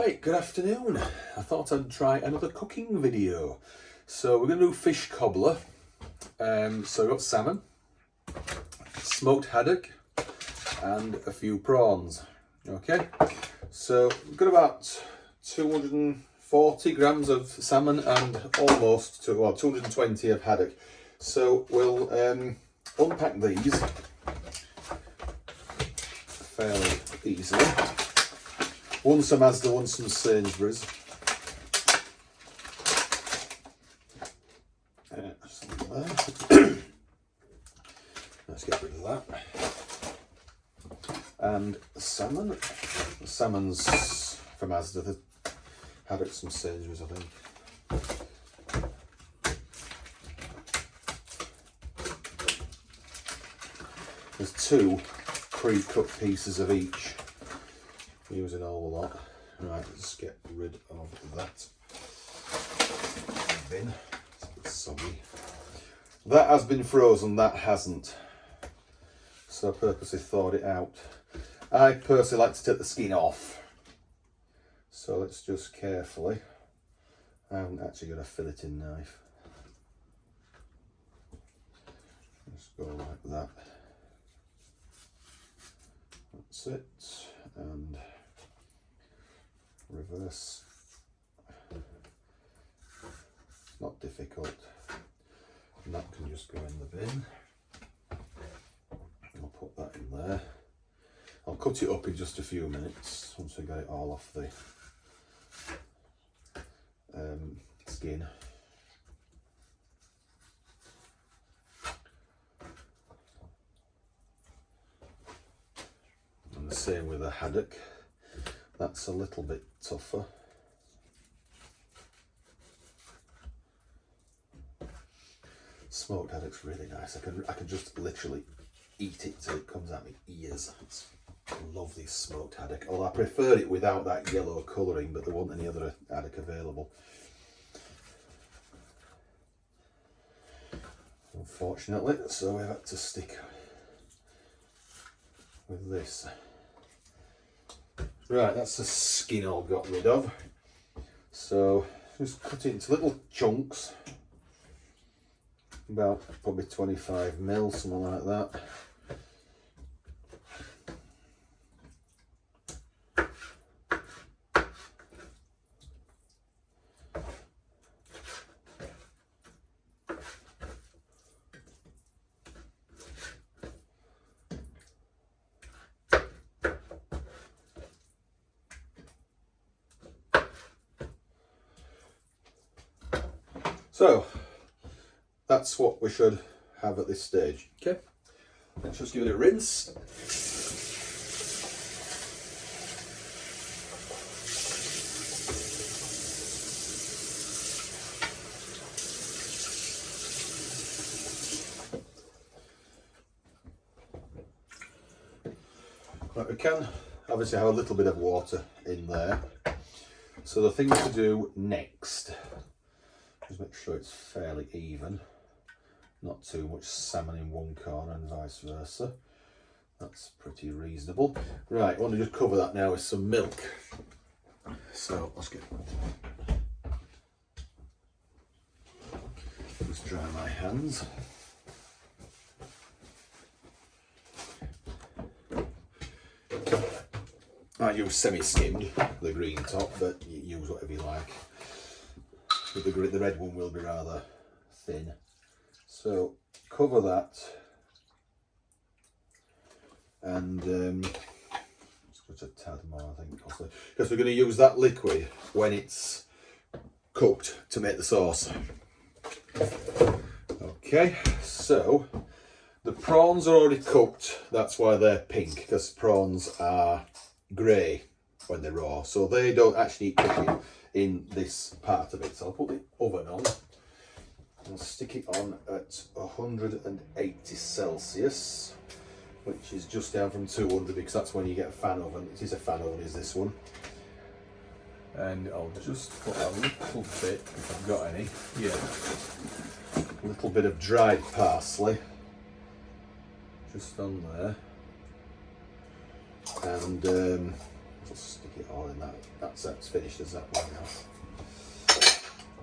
Right, good afternoon. I thought I'd try another cooking video. So we're going to do fish cobbler. So we've got salmon, smoked haddock, and a few prawns. Okay, so we've got about 240 grams of salmon and almost 220 of haddock. So we'll unpack these fairly easily. One some Asda, one some Sainsbury's. Let's get rid of that. And salmon. The salmon's from Asda. The haddock some Sainsbury's, I think. There's two pre-cut pieces of each. Using all the lot. Right, let's get rid of that bin. It's a bit soggy. That has been frozen, that hasn't. So I purposely thawed it out. I personally like to take the skin off. So let's just carefully. I haven't actually got a filleting knife. Just go like that. That's it. And reverse. Not difficult. And that can just go in the bin. I'll put that in there. I'll cut it up in just a few minutes once we get it all off the skin. And the same with the haddock. That's a little bit tougher. Smoked haddock's really nice. I can just literally eat it till it comes out my ears. I love this smoked haddock. Although I prefer it without that yellow colouring, but there wasn't any other haddock available. Unfortunately, so we had to stick with this. Right, that's the skin all got rid of. So just cut it into little chunks, about probably 25mm, something like that. So that's what we should have at this stage. Okay, let's just give it a rinse. Right, we can obviously have a little bit of water in there. So the thing to do next, just make sure it's fairly even, not too much salmon in one corner and vice versa. That's pretty reasonable. Right, I want to just cover that now with some milk. So let's dry my hands. I use semi-skimmed, the green top, but you use whatever you like. The red one will be rather thin. So cover that, and let's put a tad more, I think, possibly, because we're going to use that liquid when it's cooked to make the sauce. Okay, so the prawns are already cooked. That's why they're pink, because prawns are grey when they're raw, so they don't actually need cooking in this part of it. So I'll put the oven on and stick it on at 180 Celsius, which is just down from 200 because that's when you get a fan oven. It is a fan oven, is this one. And I'll just put a little bit, if I've got any, a little bit of dried parsley just on there, and Just stick it all in that. That's finished as that one now.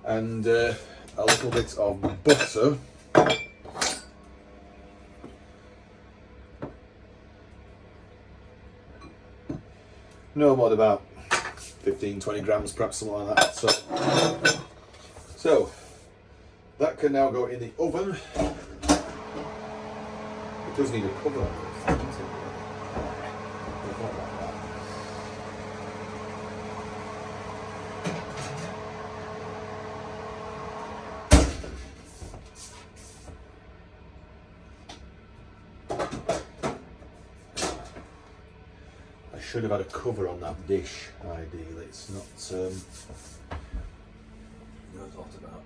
And a little bit of butter. No more than about 15-20 grams, perhaps something like that. So that can now go in the oven. It does need a cover on it. I should have had a cover on that dish, ideally. It's not no thought about.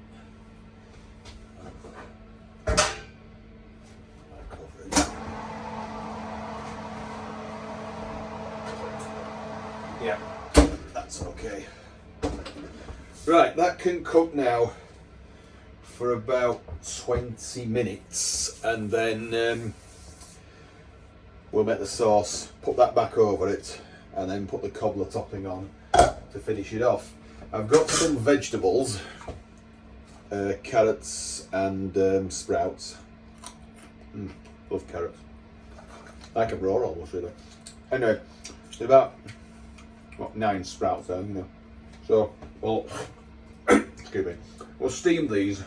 Yeah, that's okay. Right, that can cook now for about 20 minutes, and then we'll make the sauce, put that back over it, and then put the cobbler topping on to finish it off. I've got some vegetables, carrots and sprouts. Love carrots. Like a raw almost, really. Anyway, about 9 sprouts there, you know. So, well, excuse me. We'll steam these.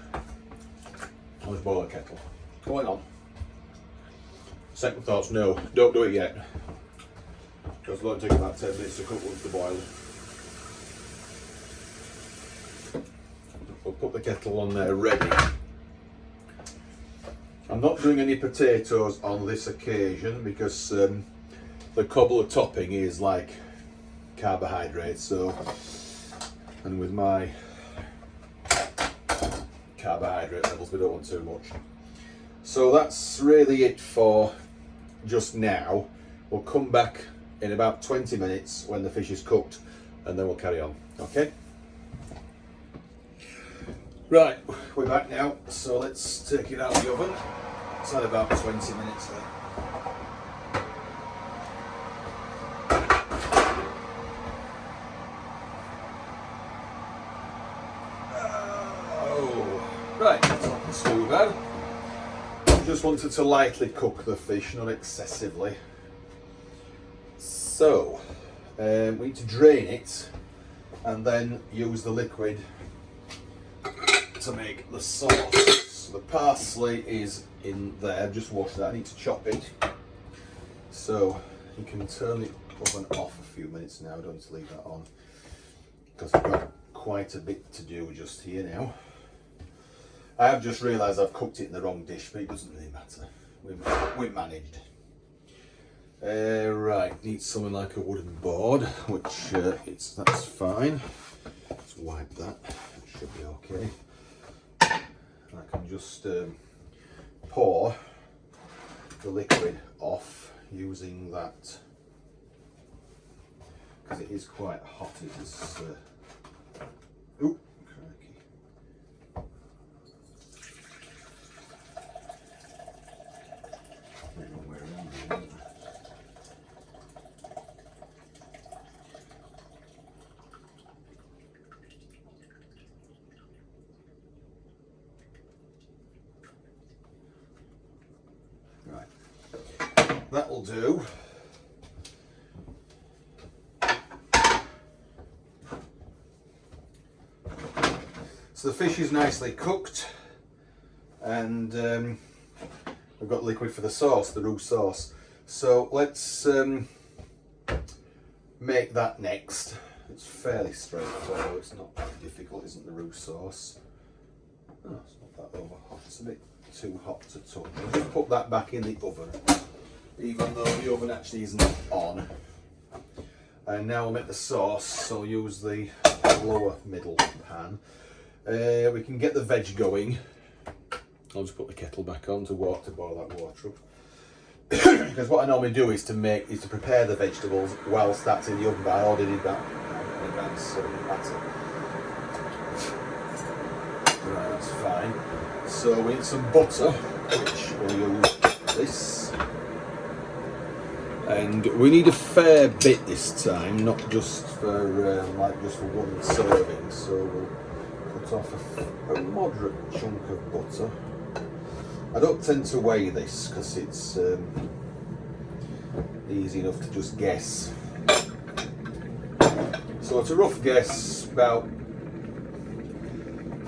Let's boil a kettle. Going on. Second thoughts, no, don't do it yet. Because it'll take about 10 minutes to cook once the boil. We'll put the kettle on there ready. I'm not doing any potatoes on this occasion because the cobbler topping is like carbohydrates, so, and with my carbohydrate levels we don't want too much. So that's really it for just now. We'll come back in about 20 minutes when the fish is cooked, and then we'll carry on. Okay? Right, we're back now, so let's take it out of the oven. It's had about 20 minutes there. Right, that's not too bad. Just wanted to lightly cook the fish, not excessively. So, we need to drain it and then use the liquid to make the sauce. The parsley is in there, just wash that. I need to chop it. So, you can turn the oven off a few minutes now, don't need to leave that on. Because I've got quite a bit to do just here now. I have just realised I've cooked it in the wrong dish, but it doesn't really matter. We've managed. Right, need something like a wooden board, which that's fine. Let's wipe that. It should be okay. I can just pour the liquid off using that, because it is quite hot. It is. Ooh, crikey. Right, that'll do. So the fish is nicely cooked, and we've got liquid for the sauce, the roux sauce. So let's make that next. It's fairly straightforward, it's not that difficult, isn't the roux sauce? Oh, it's not that over hot, it's a bit too hot to touch. I'll just put that back in the oven, even though the oven actually isn't on. And now we'll make the sauce, so I'll use the lower middle pan. We can get the veg going. I'll just put the kettle back on to boil that water up. Because what I normally do is to prepare the vegetables whilst that's in the oven, but I already did that in advance, so that's it. Right, that's fine. So we need some butter, which we'll use this. And we need a fair bit this time, not just for just for one serving. So we'll cut off a moderate chunk of butter. I don't tend to weigh this because it's easy enough to just guess. So it's a rough guess, about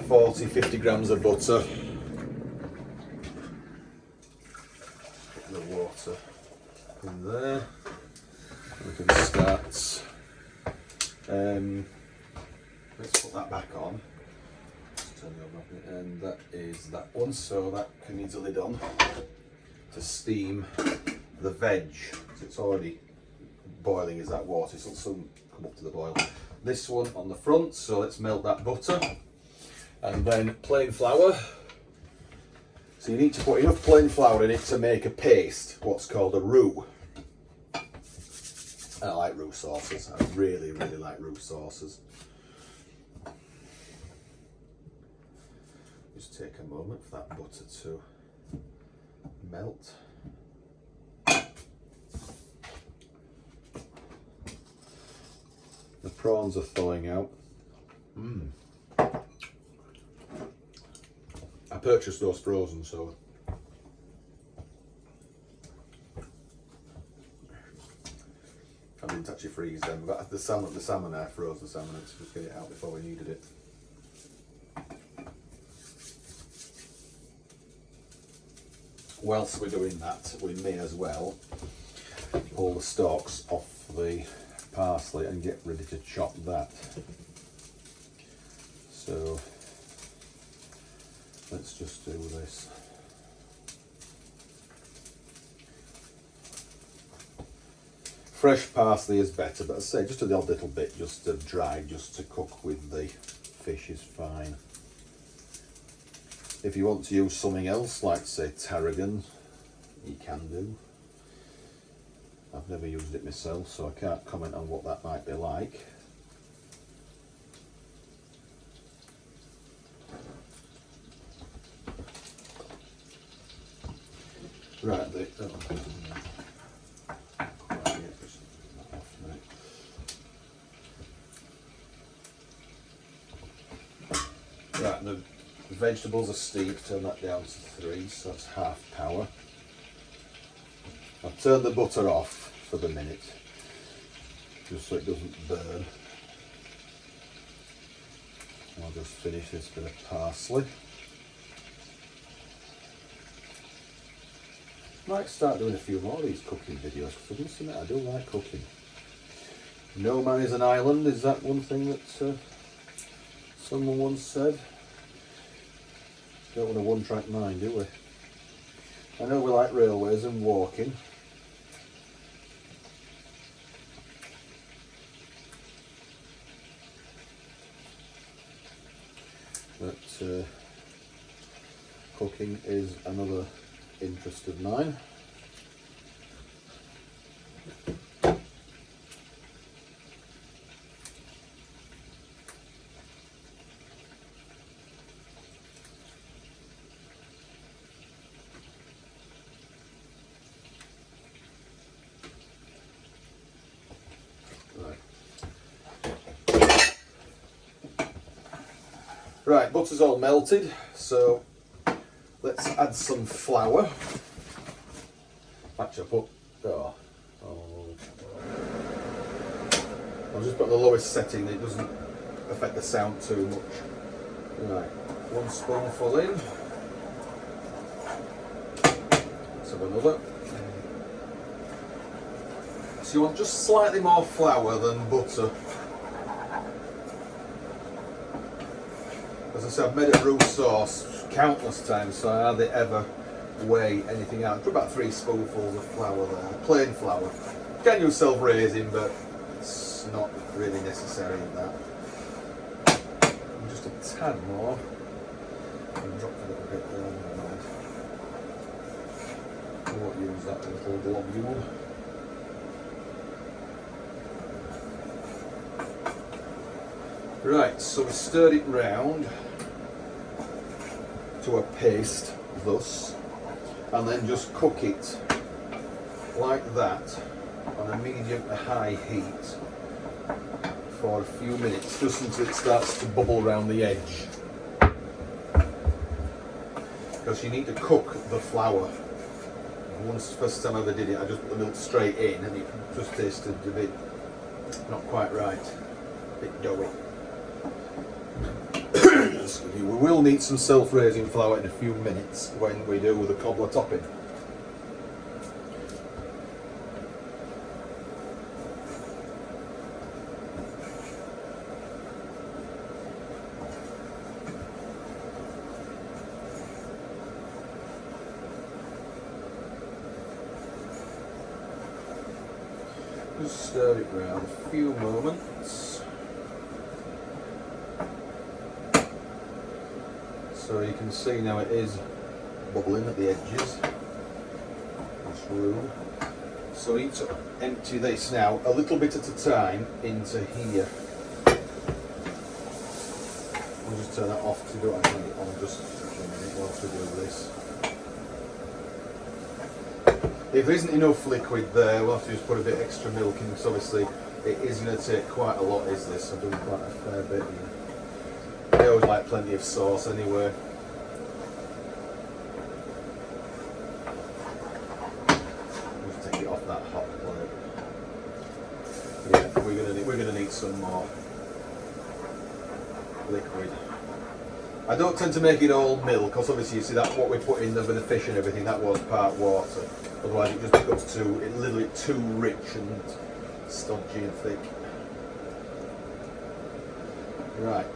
40-50 grams of butter. Put the water in there. We can start. Let's put that back on. And that is that one, so that can need a lid on to steam the veg. So it's already boiling as that water, so it'll soon come up to the boil. This one on the front, so let's melt that butter. And then plain flour. So you need to put enough plain flour in it to make a paste, what's called a roux. I like roux sauces, I really like roux sauces. Just take a moment for that butter to melt. The prawns are thawing out. I purchased those frozen, so I didn't actually freeze them. But the salmon I froze the salmon to just get it out before we needed it. Whilst we're doing that, we may as well pull the stalks off the parsley and get ready to chop that. So let's just do this. Fresh parsley is better, but I say just a little bit, just dry, just to cook with the fish is fine. If you want to use something else, like say tarragon, you can do. I've never used it myself, so I can't comment on what that might be like. Right, the vegetables are steeped, turn that down to 3, so that's half power. I've turned the butter off for the minute, just so it doesn't burn. I'll just finish this bit of parsley. Might start doing a few more of these cooking videos, because I must admit I do like cooking. No man is an island, is that one thing that someone once said? Don't want a one-track mind, do we? I know we like railways and walking. But cooking is another interest of mine. Right, butter's all melted, so let's add some flour. Actually, I'll just put the lowest setting, it doesn't affect the sound too much. Right, 1 spoonful in. Let's have another. So you want just slightly more flour than butter. As I said, I've made a roux sauce countless times, so I hardly ever weigh anything out. Put about 3 spoonfuls of flour there, plain flour. You can use self-raising, but it's not really necessary in that. And just a tad more. And drop a little bit there. I won't use that little globule. Right, so we stirred it round to a paste, thus, and then just cook it like that on a medium to high heat for a few minutes, just until it starts to bubble around the edge. Because you need to cook the flour. First time I ever did it, I just put the milk straight in and it just tasted a bit not quite right, a bit doughy. We will need some self-raising flour in a few minutes when we do the cobbler topping. Just stir it around a few moments. So you can see now it is bubbling at the edges. This room. So you need to empty this now a little bit at a time into here. I'll just turn that off to do it on just a minute whilst we do this. If there isn't enough liquid there, we'll have to just put a bit extra milk in, because obviously it is going to take quite a lot, is this? I've done quite a fair bit here. I always like plenty of sauce anyway. Just take it off that hot plate. Yeah, we're gonna need some more liquid. I don't tend to make it all milk, because obviously you see that what we put in there with the fish and everything, that was part water. Otherwise it just becomes literally too rich and stodgy and thick. Right.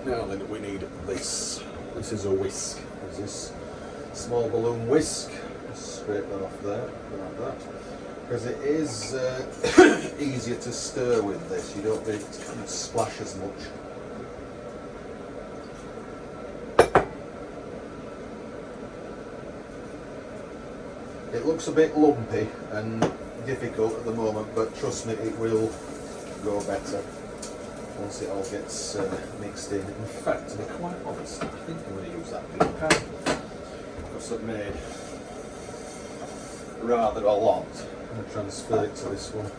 Now then we need this. This is a whisk. There's this small balloon whisk. Just scrape that off there, like that. Because it is easier to stir with this. You don't need to splash as much. It looks a bit lumpy and difficult at the moment, but trust me, it will go better once it all gets mixed in. In fact, to be quite honest, I think I'm going to use that big pan, because I've made rather a lot. I'm going to transfer it to this one.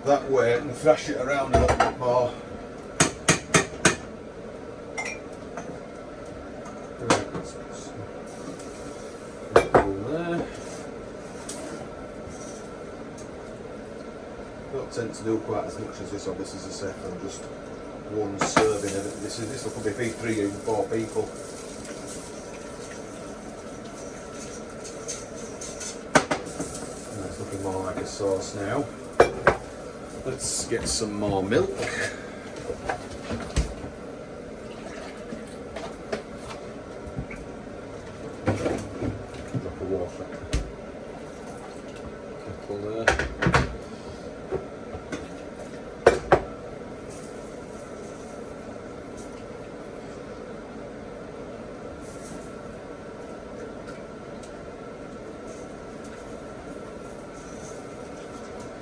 That way I can thrash it around a little bit more. Don't tend to do quite as much as this, obviously, as I said, from just one serving of it. This will probably feed 3 or 4 people. And it's looking more like a sauce now. Let's get some more milk. Drop of water. Kettle there.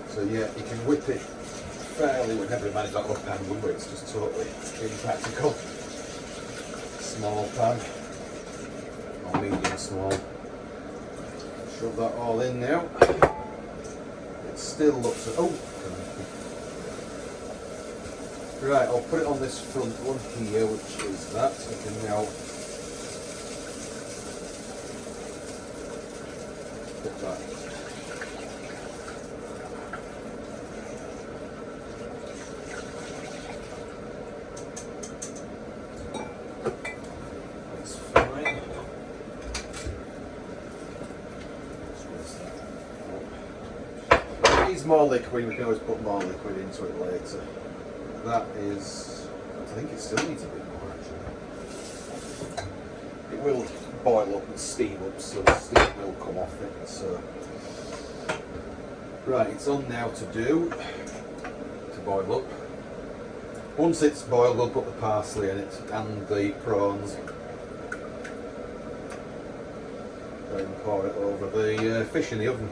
So yeah, you can whip it fairly. We'd never manage that with a pan, would we? It's just totally impractical. Small pan, or medium small. Shove that all in now. It still looks. Oh! Right, I'll put it on this front one here, which is that. So I can now put that. More liquid, we can always put more liquid into it later. That is, I think it still needs a bit more actually. It will boil up and steam up, so the steam will come off it. So, right, it's on now to boil up. Once it's boiled, we'll put the parsley in it and the prawns. Then pour it over the fish in the oven.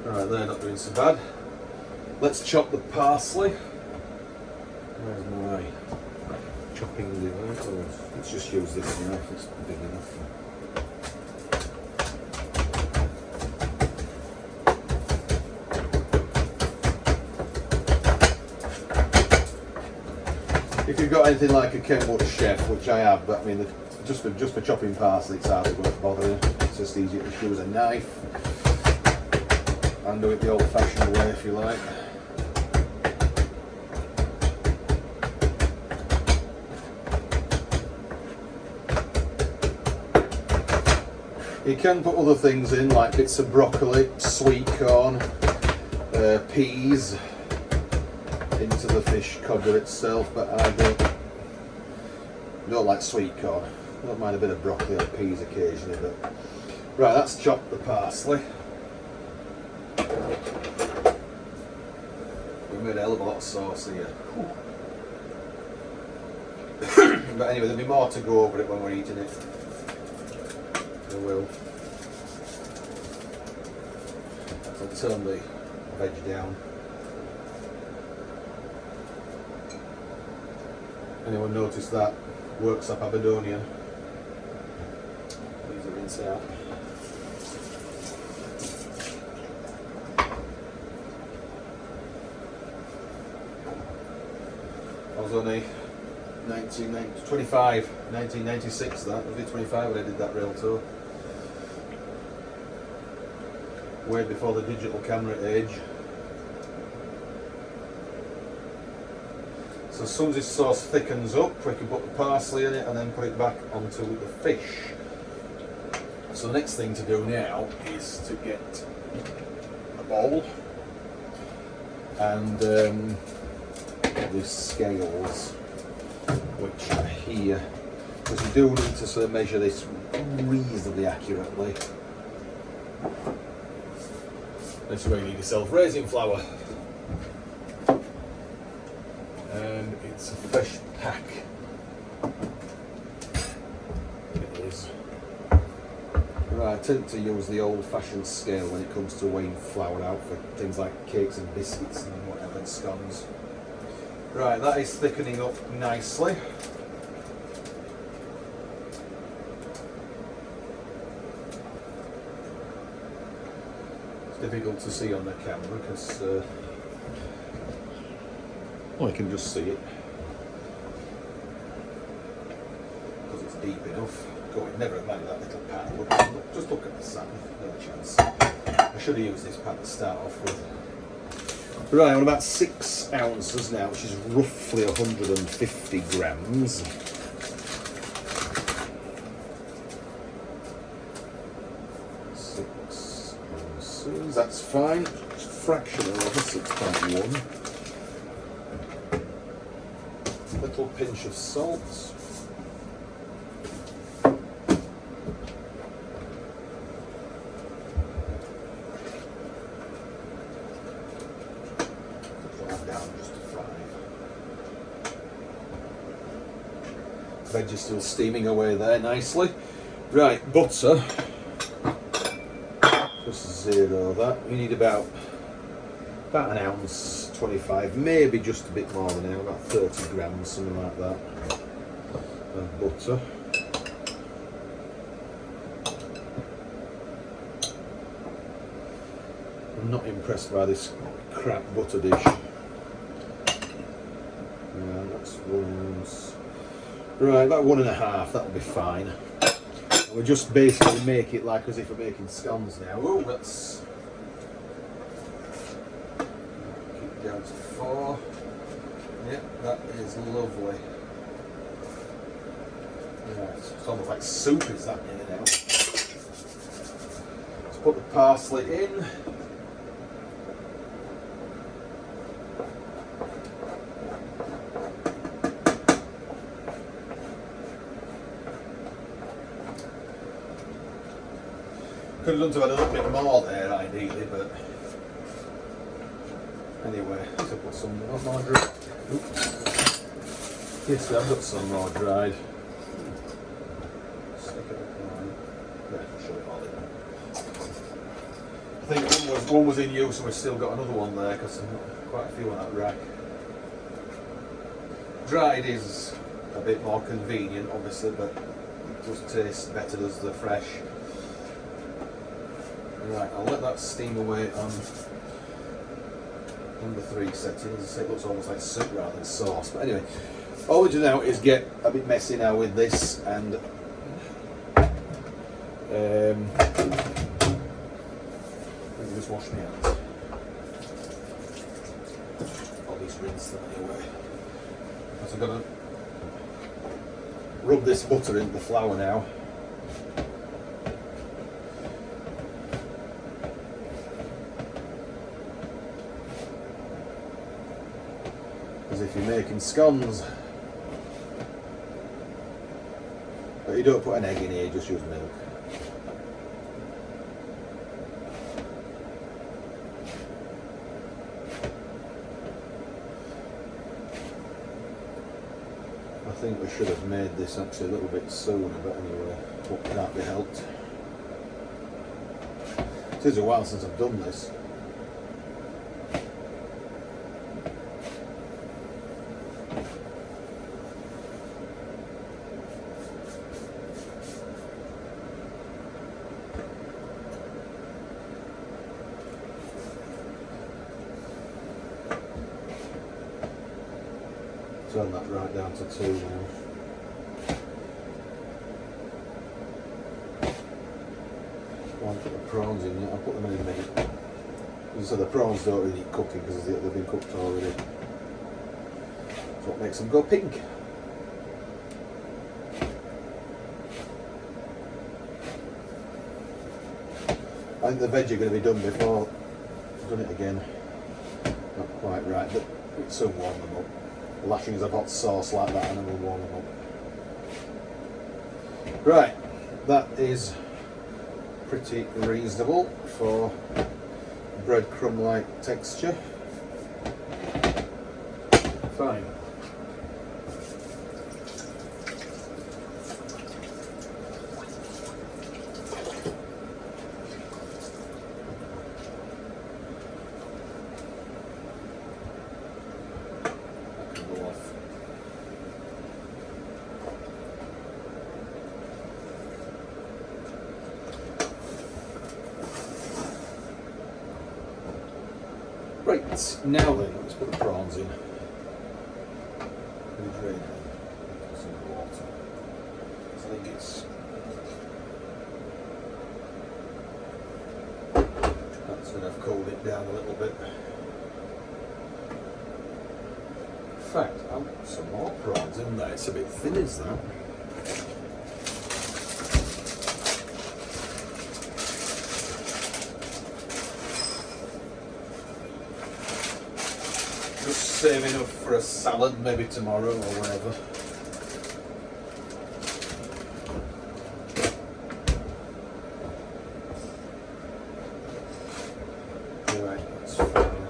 Right, they're not doing so bad. Let's chop the parsley. Where's my chopping device? Oh, let's just use this knife, it's big enough. If you've got anything like a Kenwood Chef, which I have, but I mean, just for chopping parsley, it's hardly worth bothering. It's just easier to use a knife and do it the old-fashioned way, if you like. You can put other things in, like bits of broccoli, sweet corn, peas into the fish cobbler itself, but I don't like sweet corn. I don't mind a bit of broccoli or peas occasionally, but right, let's chop the parsley. We made a hell of a lot of sauce here. But anyway, there'll be more to go over it when we're eating it. I will. So I'll turn the veg down. Anyone notice that Works Up Aberdonian? These are rinse out. I was only 1996 that, was it 25 when I did that rail tour? Way before the digital camera age. So as soon as this sauce thickens up, we can put the parsley in it and then put it back onto the fish. So the next thing to do now is to get a bowl and the scales, which are here, because you do need to sort of measure this reasonably accurately. This is where you need yourself raisin flour. And it's a fresh pack. It is. Right, I tend to use the old-fashioned scale when it comes to weighing flour out for things like cakes and biscuits and whatever, and scones. Right, that is thickening up nicely. It's difficult to see on the camera because I can just see it because it's deep enough. God, never mind that little pan. Just look at the sand, no chance. I should have used this pan to start off with. Right, on about 6 ounces now, which is roughly 150 grams. That's fine. Fraction over 6.1. Little pinch of salt. Veg is still steaming away there nicely. Right, butter. Just zero that. We need about an ounce, 25, maybe just a bit more than that, about 30 grams, something like that, of butter. I'm not impressed by this crap butter dish. Yeah, that's ones. Right, about 1.5, that'll be fine. We'll just basically make it like as if we're making scones now. Oh, let's keep it down to 4. Yep, that is lovely. Yeah, it's almost like soup is that here now. Let's put the parsley in. Could have done to have a little bit more there, ideally, but anyway, let's put some more dried. Yes, I've got some more dried. Stick it up on. Yeah, show it all in. I think one one was in use and we've still got another one there because quite a few on that rack. Dried is a bit more convenient obviously, but it does taste better as the fresh. Right, I'll let that steam away on number 3 settings. It looks almost like soup rather than sauce, but anyway, all we do now is get a bit messy now with this and let me just wash my hands. I'll just rinse them anyway. So I'm going to rub this butter into the flour now. As if you're making scones. But you don't put an egg in here, just use milk. I think we should have made this actually a little bit sooner, but anyway, what can't be helped. It is a while since I've done this. Turn that right down to 2 now. I won't put the prawns in yet, I'll put them in a minute. As I said, the prawns don't really need cooking because they've been cooked already. That's what makes them go pink. I think the veg are going to be done before I've done it again. Not quite right, but it'll soon warm them up. Lashings of hot sauce like that and then we'll warm them up. Right, that is pretty reasonable for breadcrumb-like texture. Fine. Right, now then, let's put the prawns in. Drain some water. So I think that's going to have cooled it down a little bit. In fact, I'll put some more prawns in there. It's a bit thin, is that? Save enough for a salad maybe tomorrow or whatever. Right, that's fine.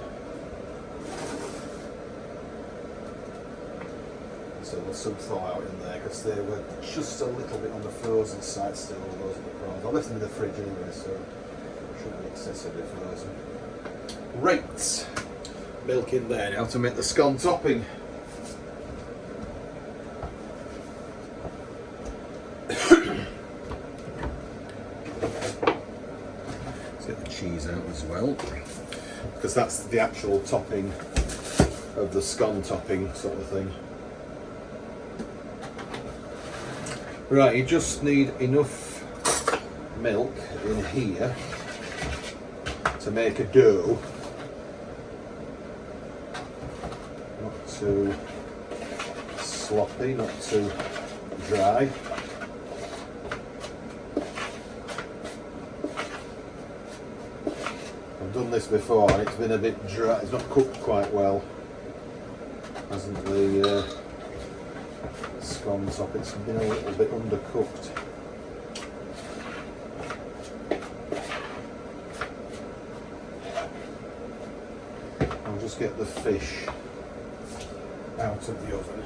So there's some thaw out in there because they were just a little bit on the frozen side still, all those are the prawns. I left them in the fridge anyway, so shouldn't be excessively frozen. Right. Milk in there now to make the scone topping. Let's get the cheese out as well, because that's the actual topping of the scone topping sort of thing. Right, you just need enough milk in here to make a dough. Too sloppy, not too dry. I've done this before and it's been a bit dry, it's not cooked quite well. Hasn't the scone top, it's been a little bit undercooked. I'll just get the fish out of the oven.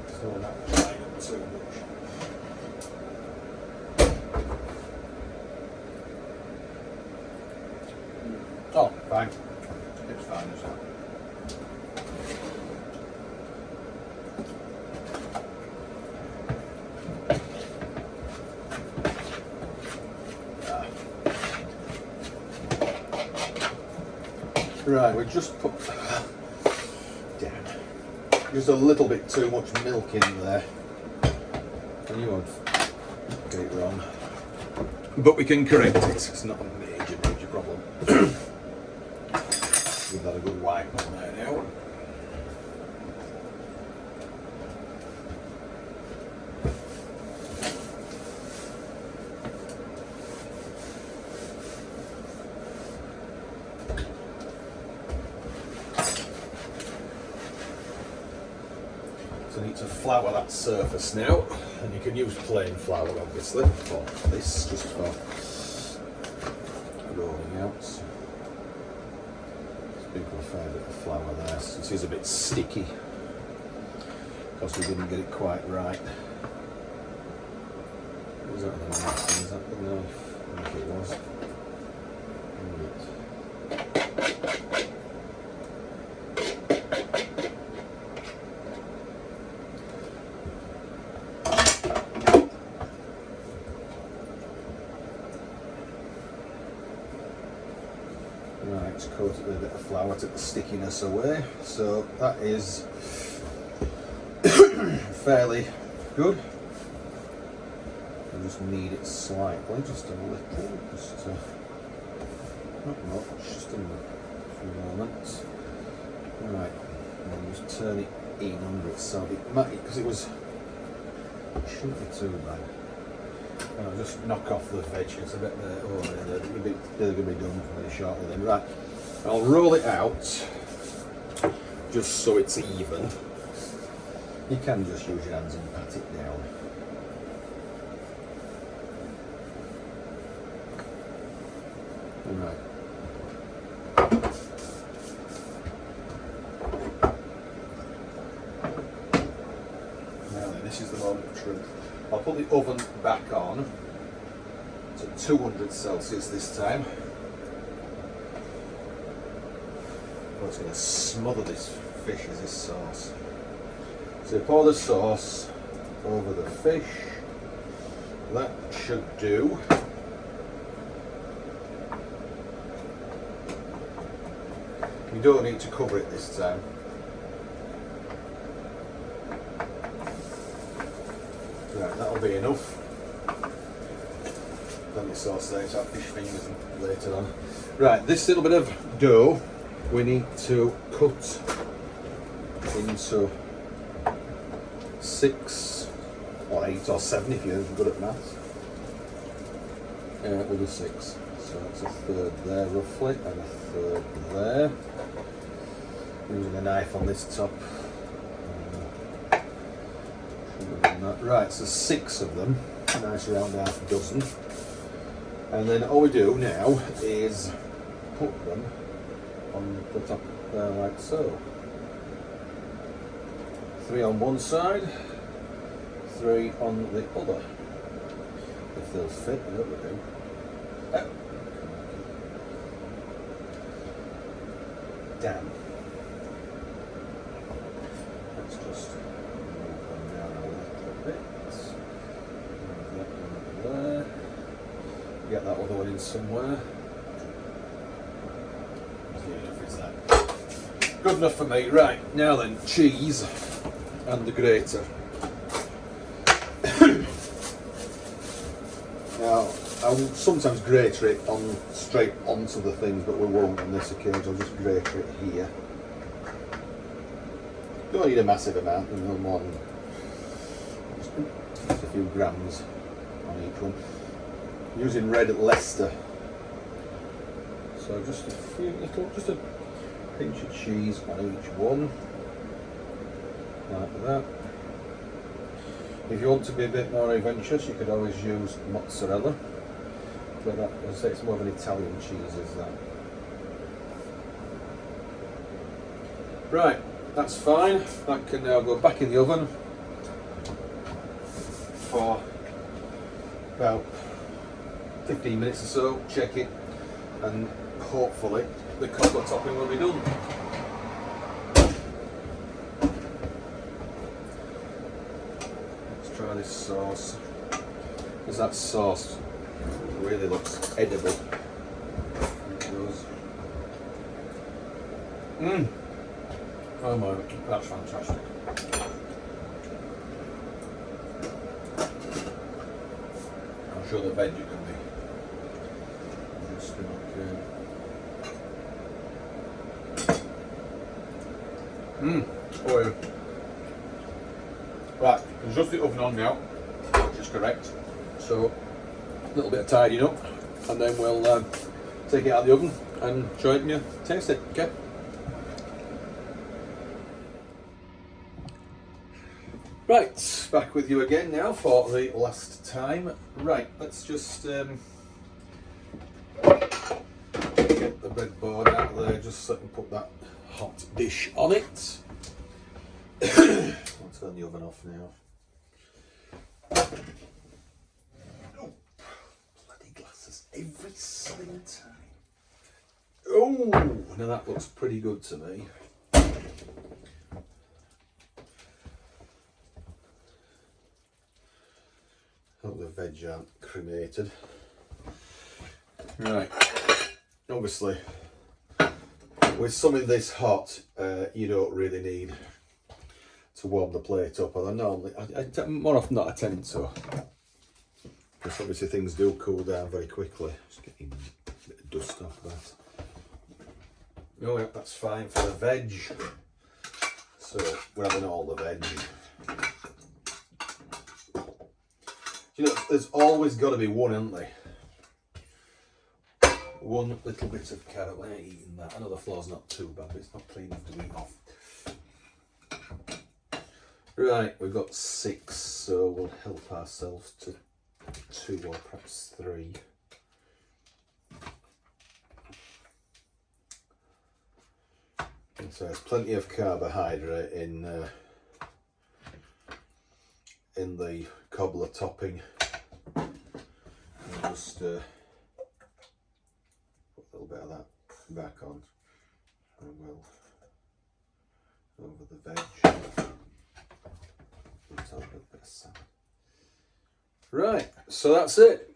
So not drying up too much. Oh, fine. It's fine as well. Right, we just put just a little bit too much milk in there. And you won't get it wrong. But we can correct it. It's not a major problem. Give that a good wipe on there now. So I need to flour that surface now, and you can use plain flour obviously for this, just for rolling out. Sprinkle a fair bit of flour there, so it is a bit sticky because we didn't get it quite right. Was that the knife? Is that the knife? I think it was. Right, to coat it with a bit of flour to take the stickiness away. So that is fairly good. I just knead it slightly, just a little, just not much, just a few moments. Right, and just turn it in under it so it might, because it shouldn't be too bad. I'll just knock off the veg, it's a bit there, they're going to be done very shortly then. Right, I'll roll it out just so it's even. You can just use your hands and pat it down. Right. Now then, this is the moment of truth. I'll put the oven back on to 200 Celsius this time. Oh, it's going to smother this fish as this sauce. So pour the sauce over the fish. That should do. You don't need to cover it this time. Right, that'll be enough. Plenty of sauce there, so fish fingers later on. Right, this little bit of dough we need to cut into 6 or 8 or 7 if you're good at maths. We'll do 6. So that's a third there roughly, and a third there. Using a knife on this top. Right, so 6 of them, a nice round half dozen. And then all we do now is put them on the top there like so. 3 on one side, 3 on the other. If they'll fit, I hope they do. Damn. Let's just move them down a little bit. Move that one up there. Get that other one in somewhere. Good enough for me. Right, now then, cheese and the grater. Now, I'll sometimes grate it on straight onto the things, but we won't on this occasion. I'll just grate it here. Don't need a massive amount, no more than just a few grams on each one. Using red Leicester. So just a few little, just a pinch of cheese on each one, like that. If you want to be a bit more adventurous, you could always use mozzarella, but that, I'd say it's more of an Italian cheese, is that. Right, that's fine. That can now go back in the oven for about 15 minutes or so. Check it, and hopefully the cobbler topping will be done. Let's try this sauce, because that sauce really looks edible. It does. Oh my, that's fantastic. I'm sure the veg can be just okay. Oh yeah. Right, there's just the oven on now, which is correct. So a little bit of tidying up, and then we'll take it out of the oven and show it and you taste it. Okay. Right, back with you again now for the last time. Right, let's just get the breadboard out of there just so I can put that hot dish on it. I'll turn the oven off now. Oh, bloody glasses every single time. Oh, now that looks pretty good to me. Hope the veg aren't cremated. Right, obviously with something this hot, you don't really need to warm the plate up. And I normally, more often than not, I tend to, because obviously things do cool down very quickly. Just getting a bit of dust off that. Oh yeah, that's fine for the veg. So we're having all the veg. You know, there's always got to be one, isn't there? One little bit of carrot. When I eating that, I know the floor's not too bad, but it's not clean enough to eat off. Right, we've got 6, so we'll help ourselves to 2 or perhaps 3. And so there's plenty of carbohydrate in the cobbler topping. And just put a little bit of that back on, and we'll over the veg. A little bit of salad. Right, so that's it.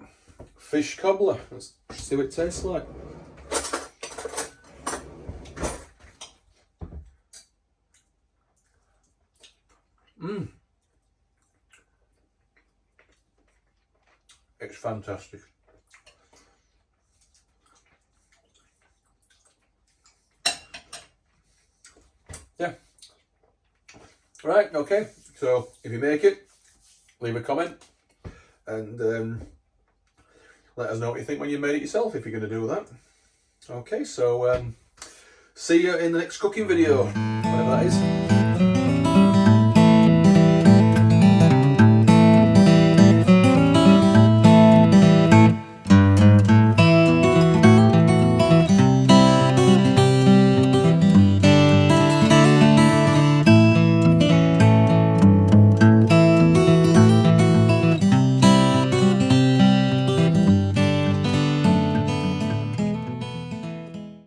Fish cobbler. Let's see what it tastes like. It's fantastic. Yeah. Right, okay. So if you make it, leave a comment and let us know what you think when you made it yourself, if you're going to do that. Okay, so see you in the next cooking video, whatever that is.